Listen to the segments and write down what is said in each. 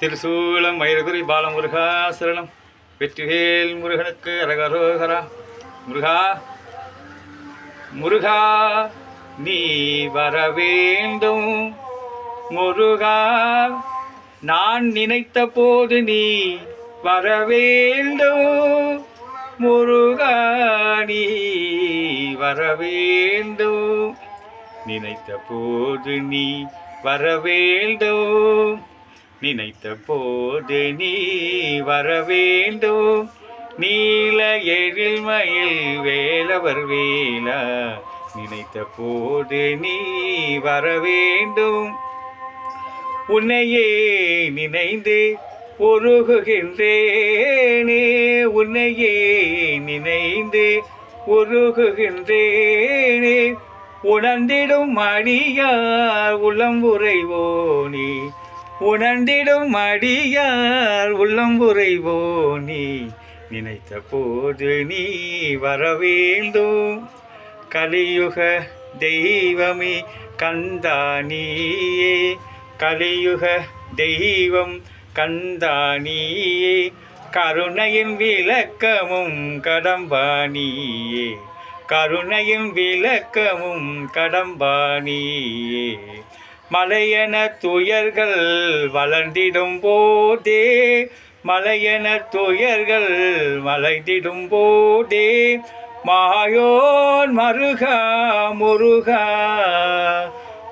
திருசூலம் மயிலகுரி பாலமுருகா சரணம். வெற்றிவேல் முருகனுக்கு அரகரோகரா. முருகா முருகா நீ வர வேண்டும். முருகா நான் நினைத்த போது நீ வர வேண்டும். முருகா நீ வர வேண்டும். நினைத்த போது நீ வர வேண்டும். நினைத்த போது நீ வர வேண்டும். நீல எழில்மயில் வேலவர் வேலா நினைத்த போது நீ வர வேண்டும். உன்னையே நினைந்து உருகுகின்றேனே. உன்னையே நினைந்து உருகுகின்றேனே. உணர்ந்திடும் அடியார் உளம் உறைவோனே. உணர்ந்திடும் அடியார் உள்ளம் உறைவோனே. நினைத்த போது நீ வர வேண்டும். கலியுக தெய்வமே கந்தானியே. கலியுக தெய்வம் கந்தானியே. கருணையின் விளக்கமும் கடம்பானியே. கருணையின் விளக்கமும் கடம்பானியே. மலையென துயர்கள் வளர்ந்திடும் போதே. மலையென துயர்கள் வளைந்திடும் போதே. மாயோன் மருகா முருகா.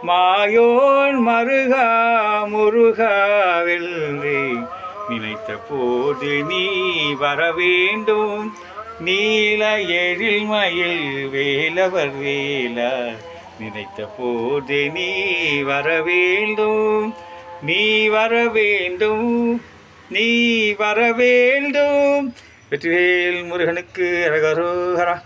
மாயோன் மருகா முருகாவெல்லே. நினைத்த போது நீ வர வேண்டும். நீல எழில்மயில் வேலவர் வேலா நினைத்த போது நீ வர வேண்டும். நீ வர வேண்டும். நீ வர வேண்டும். வெற்றிவேல் முருகனுக்கு அரகரோகரா.